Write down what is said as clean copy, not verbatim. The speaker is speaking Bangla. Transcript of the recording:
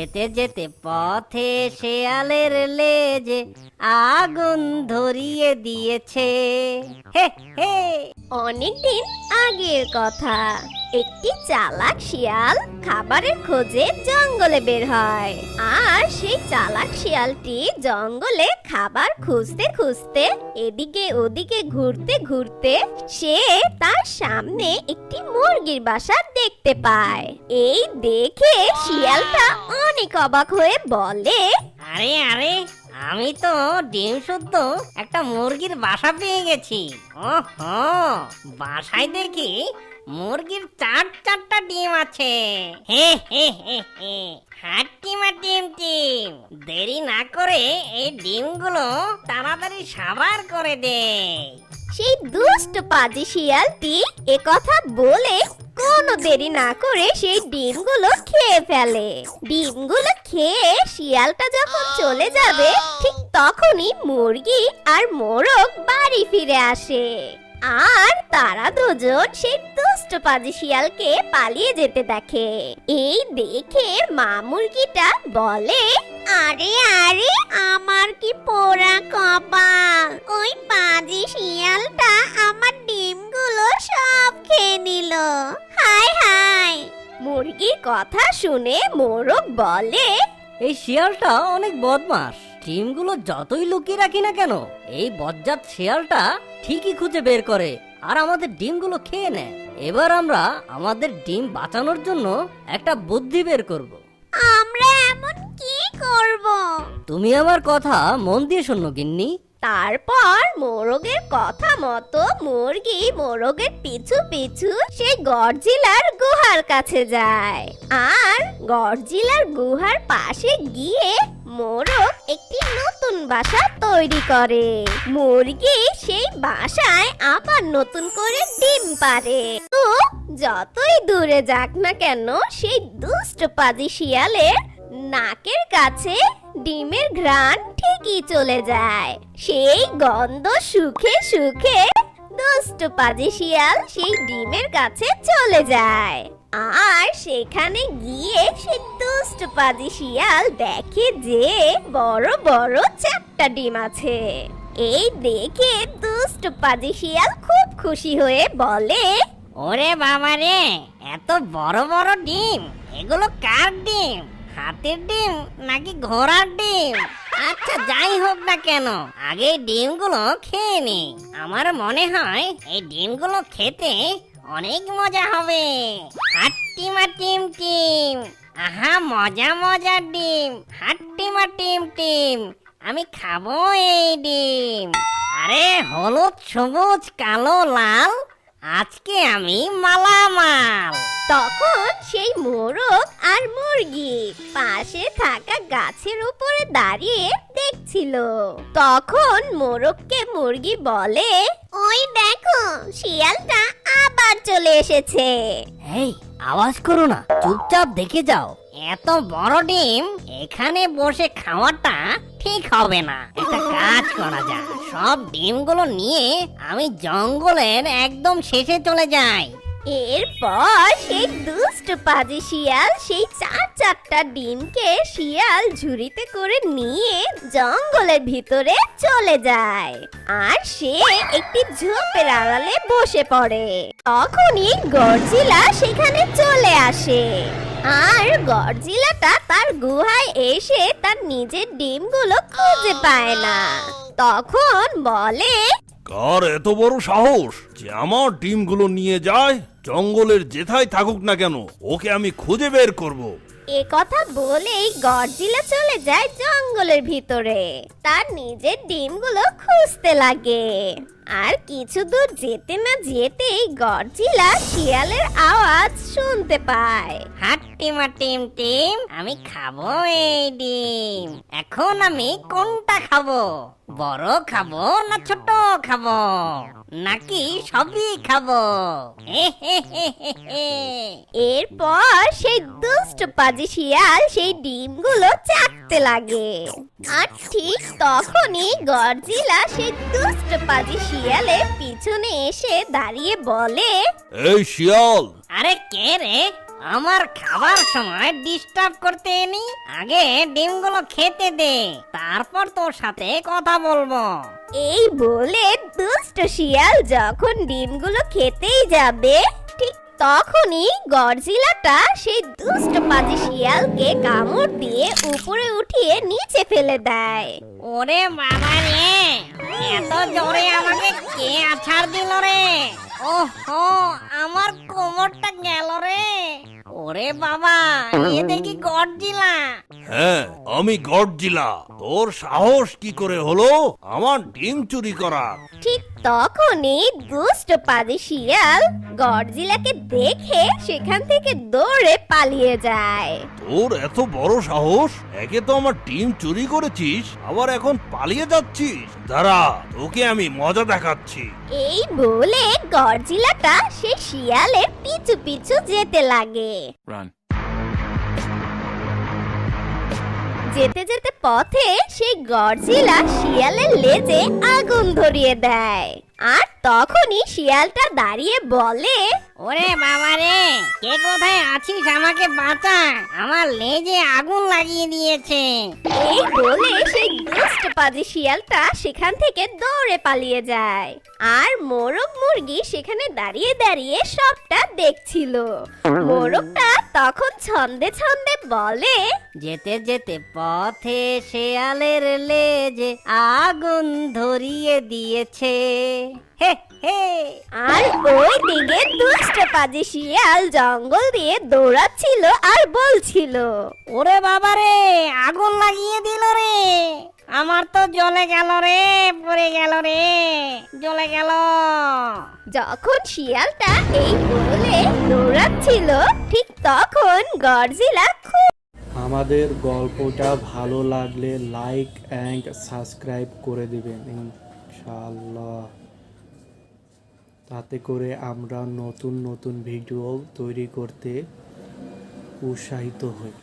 যেতে যেতে পথে শেয়ালের লেজে আগুন ধরিয়ে দিয়েছে। হে হে। অনেকদিন আগের কথা। একটি চালাক শিয়াল খাবারের খোঁজে জঙ্গলে বের হয়। আর সেই চালাক শিয়ালটি জঙ্গলে খাবার খুঁজতে খুঁজতে এদিকে ওদিকে ঘুরতে ঘুরতে সে তার সামনে একটি মুরগির বাসা দেখতে পায়। এই দেখে শিয়ালটা অনেক অবাক হয়ে বলে, আরে আরে, আমি তো ডিম শুদ্ধ একটা মুরগির বাসা পেয়ে গেছি। ওহো, বাসায় দেখি মুরগির চারটা ডিম আছে। হে হে হে হে। হাট্টিমা টিম টিম, দেরি না করে এই ডিমগুলো তাড়াতাড়ি সাবার করে দে। সেই দুষ্ট পাজি শিয়ালটি একথা বলে কোনো দেরি না করে সেই ডিমগুলো খেয়ে ফেলে। ডিমগুলো খেয়ে শিয়ালটা যখন চলে যাবে ঠিক তখনই মুরগি আর মোরগ বাড়ি ফিরে আসে। আর তারা দুজন সেই দুষ্ট পাজি শিয়ালকে পালিয়ে যেতে দেখে। এই দেখে মা মুরগিটা বলে, আরে আরে, আমার কি পোড়া কপাল! ওই পাজি শিয়ালটা আমার ডিমগুলো সব খেয়ে নিল। হায় হায়! মুরগির কথা শুনে মোরগ বলে, এই শিয়ালটা অনেক বদমাশ। ডিমগুলো যতই লুকিয়ে রাখি না কেন, এই বজ্জাত শিয়ালটা ঠিকই খুঁজে বের করে আর আমাদের ডিমগুলো খেয়ে নেয়। এবার আমরা আমাদের ডিম বাঁচানোর জন্য একটা বুদ্ধি বের করব। আমরা এমন কি করব? তুমি আমার কথা মন দিয়ে শোনো গিন্নি। তারপর মোরগের কথা মতো মুরগি মোরগের পিছু পিছু সেই গডজিলার গুহার কাছে যায়। আর গডজিলার গুহার পাশে গিয়ে মোরগ একটি নতুন বাসা তৈরি করে। মুরগি সেই বাসায় আবার নতুন করে ডিম পাড়ে। তো যতই দূরে যাক না কেন, সেই দুষ্ট পাজি শিয়ালের নাকের কাছে ডিমের ঘ্রাণ ঠিকই চলে যায়। সেই গন্ধ সুখে সুখে দুষ্ট পাজি শিয়াল সেই ডিমের কাছে চলে যায়। আর সেখানে গিয়ে সেই দুষ্ট পাজি শিয়াল দেখে যে বড় বড় 4টা ডিম আছে। এই দেখে দুষ্ট পাজি শিয়াল খুব খুশি হয়ে বলে, ওরে বাবা রে, এত বড় বড় ডিম! এগুলো কার ডিম? হাতির ডিম নাকি ঘোড়ার ডিম? আচ্ছা, যাই হোক না কেন, আগে এই ডিমগুলো খেয়ে নি। আমার মনে হয় এই ডিমগুলো খেতে অনেক মজা হবে। হাট্টিমা টিম টিম, আহা মজা মজার ডিম! হাট্টিমা টিম টিম, আমি খাবো এই ডিম। আরে হলুদ সবুজ কালো লাল, আজকে আমি মালামাল। তখন সেই মোরগ আর মুরগি পাশে থাকা গাছের উপরে দাঁড়িয়ে দেখছিল। তখন মোরগকে মুরগি বলে, ওই দেখো, শিয়ালটা আবার চলে এসেছে। এই, আওয়াজ করো না, চুপচাপ দেখে যাও। এত বড় ডিম এখানে বসে খাওয়াটা ঠিক হবে না। একটা কাজ করা যায়, সব ডিমগুলো নিয়ে আমি জঙ্গলের একদম শেষে চলে যাই। এরপর সেই দুষ্ট পাজি শিয়াল সেই 4টা ডিমকে শিয়াল ঝুড়িতে করে নিয়ে জঙ্গলের ভিতরে চলে যায়। আর সে একটি ঝোপের আড়ালে বসে পড়ে। তখনই গডজিলা সেখানে চলে আসে। আর গডজিলাটা তার গুহায় এসে তার নিজের ডিমগুলো খুঁজে পায় না। তখন বলে, কার এত বড় সাহস যে আমার ডিমগুলো নিয়ে যায়? জঙ্গলের যেথায় থাকুক না কেন, ওকে আমি খুঁজে বের করব। এ কথা বলেই গডজিলা চলে যায় জঙ্গলের ভিতরে। তার নিজের ডিমগুলো খুঁজতে লাগে। আর কিছু দূর যেতে না যেতেই গডজিলা শিয়ালের আওয়াজ শুনতে পায়। হাট্টিমা টিম টিম, আমি খাবো এই ডিম। এখন আমি কোনটা খাবো? বড় খাবো না ছোট খাবো, নাকি সবই খাবো? হে হে হে হে হে। এরপর সেই দুষ্ট পাজি শিয়াল সেই ডিমগুলো চাটতে লাগে। আর ঠিক তখনই গডজিলা সেই দুষ্ট পাজি শিয়ালের পিছনে এসে দাঁড়িয়ে বলে, এই শিয়াল, আরে কে রে? আমার খাবার সময় ডিস্টার্ব করতে এনি, আগে ডিমগুলো খেতে দে, তারপর তোর সাথে কথা বলবো। এই বলে দুষ্ট শিয়াল যখন ডিমগুলো খেতেই যাবে, ঠিক তখনই গডজিলাটা সেই দুষ্ট পাজি শিয়ালকে কামড় দিয়ে উপরে উঠিয়ে নিচে ফেলে দেয়। ওরে বাবা রে, এত জোরে আমাকে কে আছাড় দিল রে? ওহো, আমার কোমরটা গেল রে। ওরে বাবা, এ দেখি গডজিলা। হ্যাঁ, আমি গডজিলা। তোর সাহস কি করে হলো আমার ডিম চুরি করা? ঠিক তখনই দুষ্ট পাজি শিয়াল গডজিলাকে দেখে সেখান থেকে দৌড়ে পালিয়ে যায়। তোর এত বড় সাহস! একে তো আমার ডিম চুরি করেছিস, আবার এখন পালিয়ে যাচ্ছিস। দাঁড়া, তোকে আমি মজা দেখাচ্ছি। এই বলে গডজিলাটা সেই শিয়ালের পিছু পিছু যেতে লাগে। Run. যেতে যেতে পথে সেই গডজিলা শিয়ালের লেজে আগুন ধরিয়ে দেয়। আর তখনই শিয়ালটা দাঁড়িয়ে বলে, ওরে বাবা রে, কে কোথায় আছিস? আমাকে বাঁচা, আমার লেজে আগুন লাগিয়ে দিয়েছে। এই বলে সেই দুষ্ট পাজি শিয়ালটা সেখান থেকে দৌড়ে পালিয়ে যায়। আর মোরগ মুরগি সেখানে দাঁড়িয়ে দাঁড়িয়ে সবটা দেখছিল। মোরগটা তখন ছন্দে ছন্দে বলে, যেতে যেতে পথে শেয়ালের লেজে আগুন ধরিয়ে দিয়েছে। হে হে। আর ওই দিকে দুষ্ট পাজি শিয়াল জঙ্গল দিয়ে দৌড়াচ্ছিল আর বলছিল, ওরে বাবা রে, আগুন লাগিয়ে দিল রে, আমার তো জ্বলে গেল রে, পড়ে গেল রে, জ্বলে গেল। যখন শিয়ালটা এই বলে দৌড়াচ্ছিল, ঠিক তখন গডজিলা খুব আমাদের গল্পটা ভালো লাগলে লাইক অ্যান্ড সাবস্ক্রাইব করে দিবেন ইনশাআল্লাহ। তাতে করে আমরা নতুন নতুন ভিডিও তৈরি করতে উৎসাহিত হই।